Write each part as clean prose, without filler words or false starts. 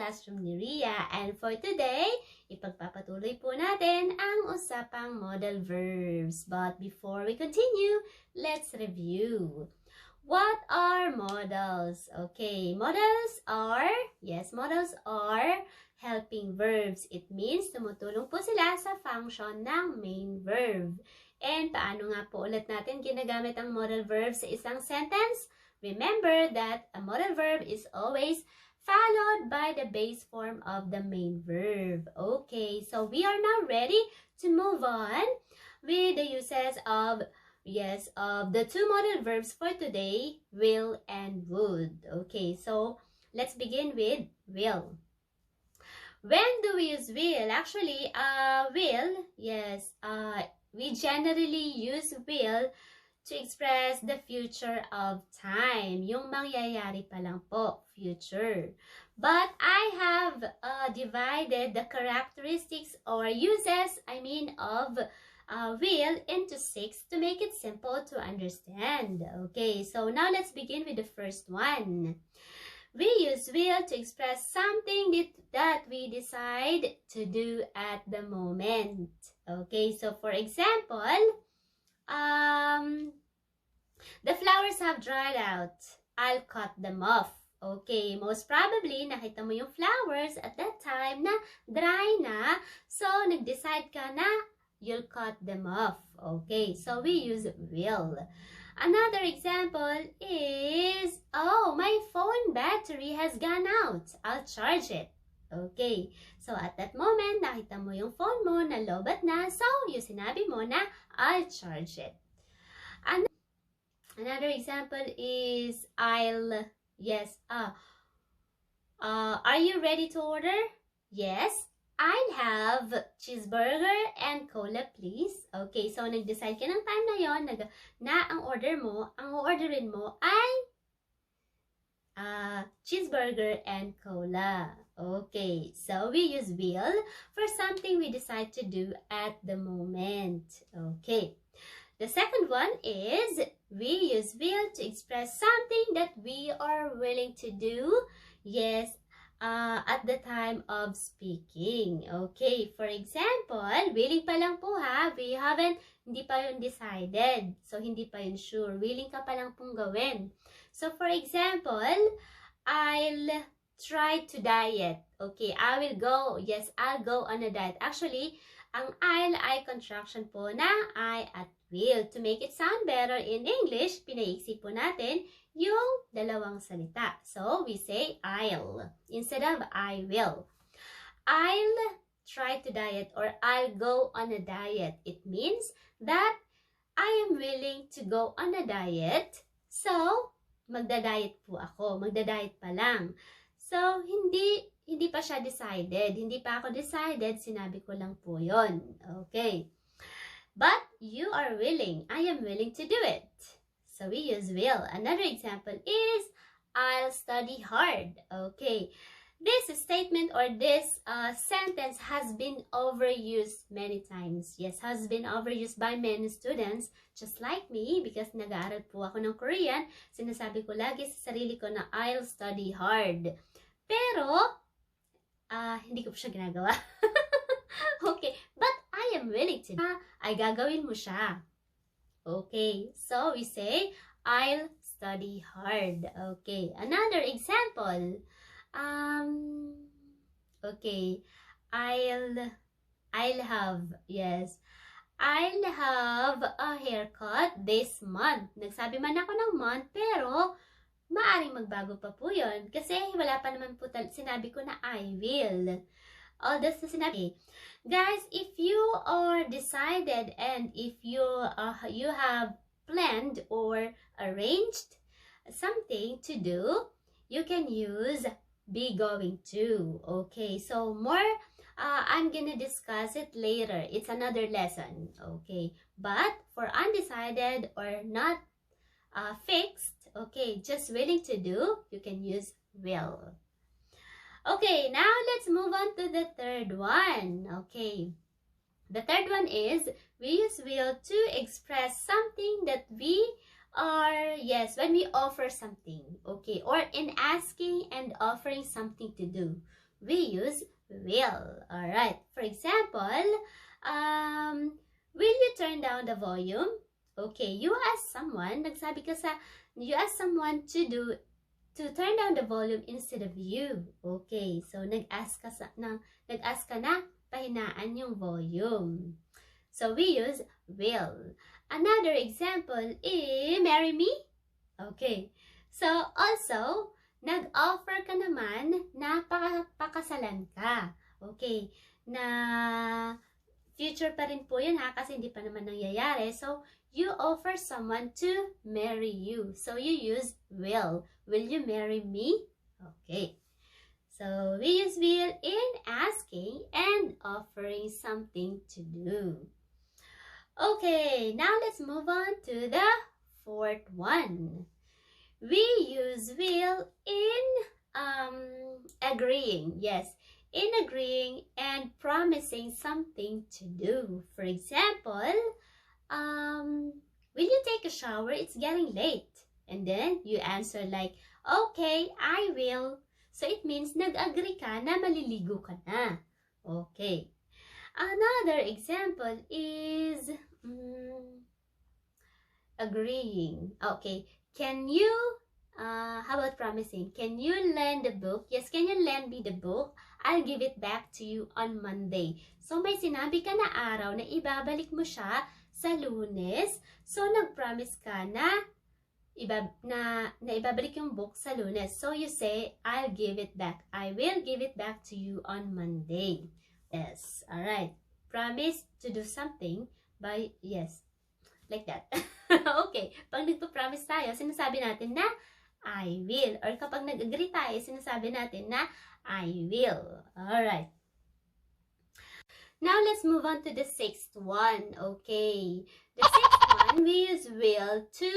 classroom ni Ria. And for today, ipagpapatuloy po natin ang usapang modal verbs. But before we continue, let's review. What are modals? Okay, modals are helping verbs. It means tumutulong po sila sa function ng main verb. And paano nga po ulit natin ginagamit ang modal verb sa isang sentence? Remember that a modal verb is always followed by the base form of the main verb. Okay, so we are now ready to move on with the uses of the two modal verbs for today, will and would. Okay, so let's begin with will. When do we use will? Actually, we generally use will to express the future of time. Yung mangyayari pa lang po, future. But I have divided the characteristics or uses, of will into 6 to make it simple to understand. Okay, so now let's begin with the first one. We use will to express something that we decide to do at the moment. Okay, so for example, the flowers have dried out. I'll cut them off. Okay, most probably, nakita mo yung flowers at that time na dry na. So, nag-decide ka na you'll cut them off. Okay, so we use will. Another example is, oh, my phone battery has gone out. I'll charge it. Okay, so at that moment, nakita mo yung phone mo na lobat na, so yung sinabi mo na, I'll charge it. Another example is, are you ready to order? Yes. I'll have cheeseburger and cola, please. Okay, so nag-decide ka ng time na yon na ang orderin mo ay cheeseburger and cola. Okay, so we use will for something we decide to do at the moment. Okay, the second one is we use will to express something that we are willing to do. Yes, at the time of speaking. Okay, for example, willing pa lang po ha, hindi pa yun decided. So, hindi pa yun sure. Willing ka pa lang pong gawin. So, for example, I'll try to diet. Okay, I'll go on a diet. Actually, ang I'll ay contraction po na I at will. To make it sound better in English, pinaiksi po natin yung dalawang salita. So, we say I'll instead of I will. I'll try to diet or I'll go on a diet. It means that I am willing to go on a diet. So, magda-diet po ako. Magda-diet pa lang. So, hindi pa siya decided. Hindi pa ako decided. Sinabi ko lang po yon. Okay. But you are willing. I am willing to do it. So we use will. Another example is, I'll study hard. Okay. This statement or this sentence has been overused many times. Yes, has been overused by many students, just like me, because nag-aaral po ako ng Korean. Sinasabi ko lagi sa sarili ko na I'll study hard. Pero, hindi ko po siya ginagawa. Okay, but I am willing to. Ay gagawin mo siya. Okay, so we say, I'll study hard. Okay, another example. Okay, I'll have a haircut this month. Nagsabi man ako ng month, pero maaring magbago pa po yun. Kasi wala pa naman po sinabi ko na I will. All this na sinabi. Guys, if you are decided and if you have planned or arranged something to do, you can use be going to. Okay, so more, I'm gonna discuss it later. It's another lesson. Okay, but for undecided or not fixed, okay, just willing to do, you can use will. Okay, now let's move on to the third one. Okay, the third one is we use will to express something that we are, when we offer something, okay, or in asking and offering something to do. we use will. Alright, for example, will you turn down the volume? Okay, you ask someone, you ask someone to turn down the volume instead of you. Okay, so nag-ask ka na, pahinaan yung volume. So we use will. Another example is marry me. Okay, so also, nag-offer ka naman na pakasalan ka. Okay, na future pa rin po yun ha, kasi hindi pa naman nangyayari. So, you offer someone to marry you. So, you use will. Will you marry me? Okay. So, we use will in asking and offering something to do. Okay, now let's move on to the fourth one. We use will in agreeing. Yes, in agreeing and promising something to do. For example, will you take a shower? It's getting late. And then you answer like, okay, I will. So it means nag-agree ka na maliligo ka na. Okay. Another example is agreeing. Okay. Can you, how about promising? Can you lend the book? Yes, can you lend me the book? I'll give it back to you on Monday. So, may sinabi ka na araw na ibabalik mo siya sa Lunes. So, nag-promise ka na ibabalik yung book sa Lunes. So, you say, I'll give it back. I will give it back to you on Monday. Yes, alright. Promise to do something by, yes, like that. Okay, pag nagpo-promise tayo, sinasabi natin na I will. Or kapag nag-agree tayo, sinasabi natin na I will. Alright. Now, let's move on to the sixth one. Okay. The sixth one, we use will to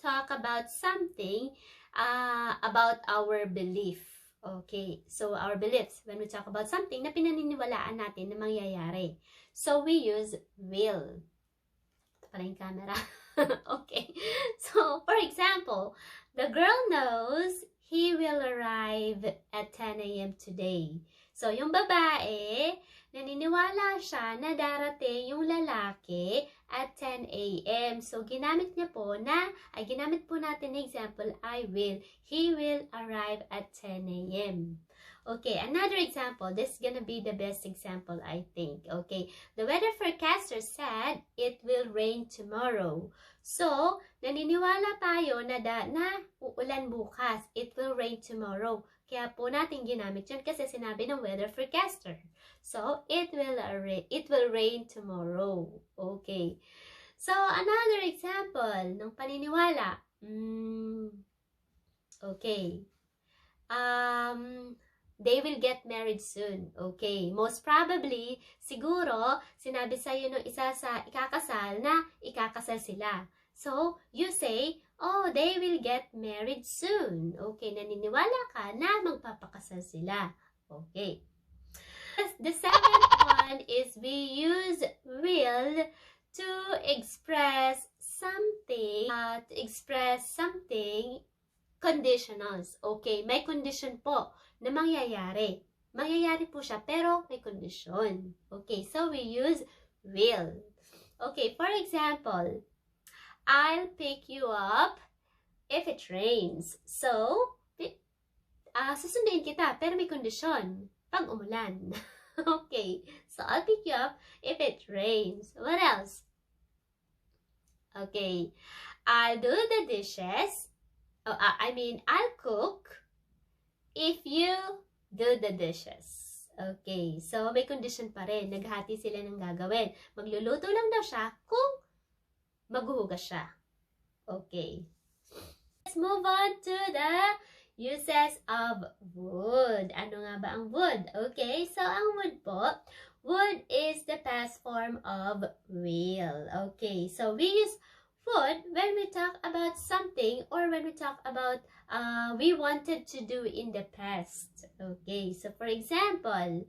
talk about something about our belief. Okay. So, our beliefs, when we talk about something na pinaniniwalaan natin na mangyayari. So, we use will. Ito pala yung camera. Okay. So, for example, the girl knows he will arrive at 10 a.m. today. So, yung babae, naniniwala siya na darating yung lalaki at 10 a.m. So, ginamit po natin na example, I will. He will arrive at 10 a.m. Okay, another example. This is gonna be the best example, I think. Okay, the weather forecaster said it will rain tomorrow. So, naniniwala tayo na uulan bukas. It will rain tomorrow. Kaya po natin ginamit yun kasi sinabi ng weather forecaster. So, it will rain tomorrow. Okay. So, another example ng paniniwala. Okay. They will get married soon. Okay. Most probably, siguro, sinabi sa'yo nung isa sa ikakasal na ikakasal sila. So, you say, oh, they will get married soon. Okay. Naniniwala ka na magpapakasal sila. Okay. The seventh one is we use will to express something, conditionals. Okay, may condition po na mangyayari. Mangyayari po siya, pero may condition. Okay, so we use will. Okay, for example, I'll pick you up if it rains. So, susunduin kita, pero may condition. Pag umulan. Okay, so I'll pick you up if it rains. What else? Okay, I'll do the dishes. I'll cook if you do the dishes. Okay, so may condition pa rin. Naghati sila ng gagawin. Magluluto lang daw siya kung maghuhugas siya. Okay. Let's move on to the uses of would. Ano nga ba ang would? Okay, so ang would po, would is the past form of will. Okay, so we use would when we talk about something or when we talk about we wanted to do in the past. Okay, so for example,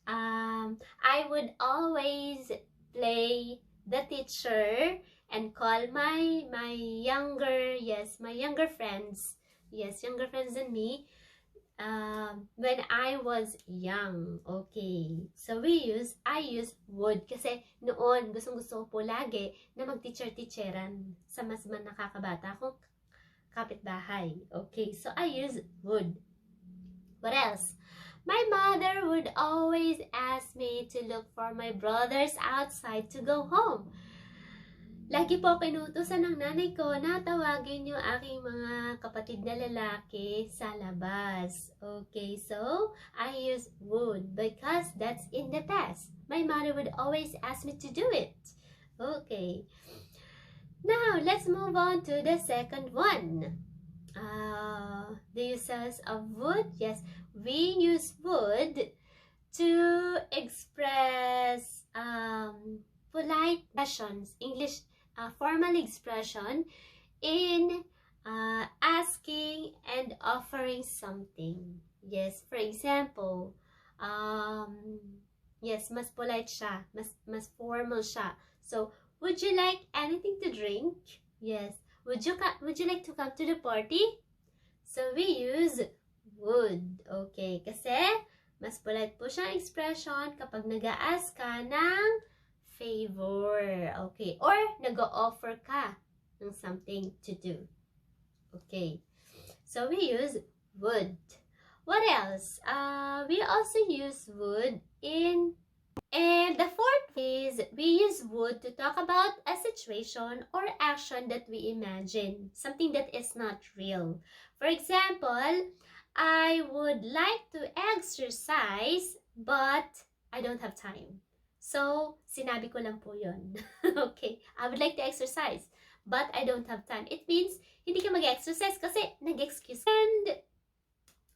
I would always play the teacher and call my younger friends, younger friends than me. when I was young. Okay. So I use would kasi noon gustong-gusto ko po lagi na mag-teacher-teacheran sa mas nakakabata kong kapitbahay. Okay. So I use would. What else? My mother would always ask me to look for my brothers outside to go home. Lagi po kinutusan ng nanay ko na tawagin yung aking mga kapatid na lalaki sa labas. Okay, so I use would because that's in the past. My mother would always ask me to do it. Okay. Now, let's move on to the second one. The uses of would. Yes, we use would to express polite expressions, English formal expression in asking and offering something. Yes, for example, yes, mas polite siya, mas formal siya. So, would you like anything to drink? Yes. Would you like to come to the party? So, we use would. Okay, kasi mas polite po siyang expression kapag nag-a-ask ka ng favor. Okay. Or nag-o-offer ka ng something to do. Okay. So, we use would. What else? We also use would and the fourth is we use would to talk about a situation or action that we imagine. Something that is not real. For example, I would like to exercise but I don't have time. So, sinabi ko lang po yun. Okay, I would like to exercise but I don't have time. It means hindi ka mag-exercise kasi nag-excuse. And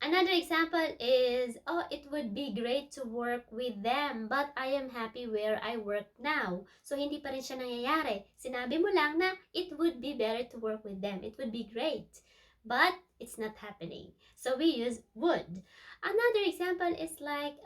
another example is, oh, it would be great to work with them, but I am happy where I work now. So, hindi pa rin siya nangyayari. Sinabi mo lang na it would be better to work with them. It would be great. But it's not happening. So, we use would. Another example is like,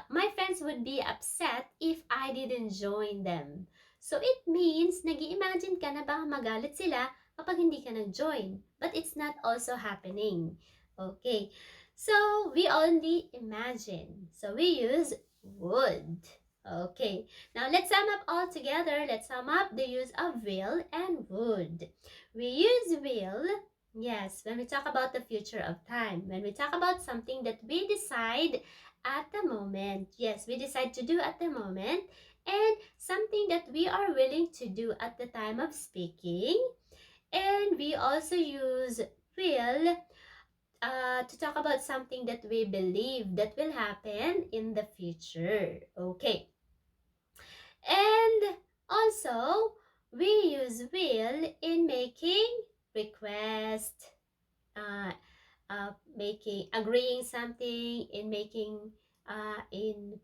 my friends would be upset if I didn't join them. So, it means, nag-i-imagine ka na baka magalit sila kapag hindi ka nag-join. But it's not also happening. Okay, so we only imagine. So we use would. Okay, now let's sum up all together. Let's sum up the use of will and would. We use will, yes, when we talk about the future of time. When we talk about something that we decide at the moment. Yes, we decide to do at the moment. And something that we are willing to do at the time of speaking. And we also use will to talk about something that we believe that will happen in the future. Okay. And also, we use will in making request, agreeing something, in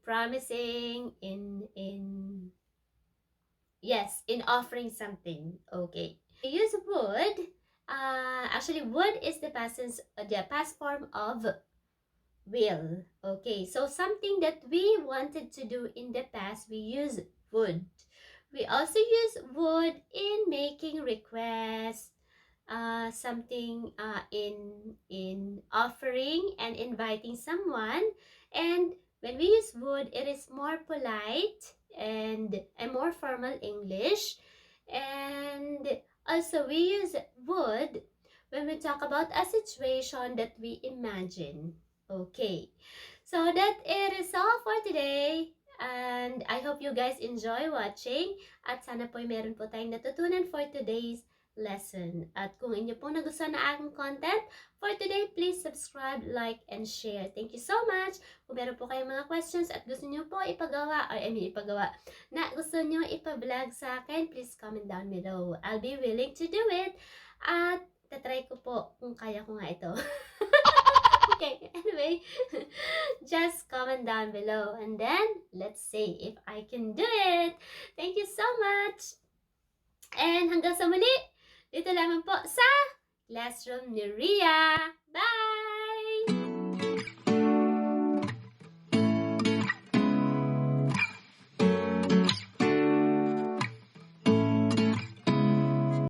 promising, in offering something. Okay. We use would. Actually, would is the past form of will. Okay, so something that we wanted to do in the past, we use would. We also use would in making requests, something in offering and inviting someone. And when we use would, it is more polite and a more formal English. And also, we use would when we talk about a situation that we imagine. Okay, so that it is all for today. And I hope you guys enjoy watching. At sana po meron po tayong natutunan for today's lesson. At kung inyo po nagustuhan na aking content for today, please subscribe, like, and share. Thank you so much. Kung meron po kayong mga questions at gusto nyo po na gusto nyo ipa-vlog sa akin, please comment down below. I'll be willing to do it. At tatry ko po kung kaya ko nga ito. Okay, anyway, just comment down below and then let's see if I can do it. Thank you so much. And hanggang sa muli, dito lamang po sa Classroom ni Ria. Bye!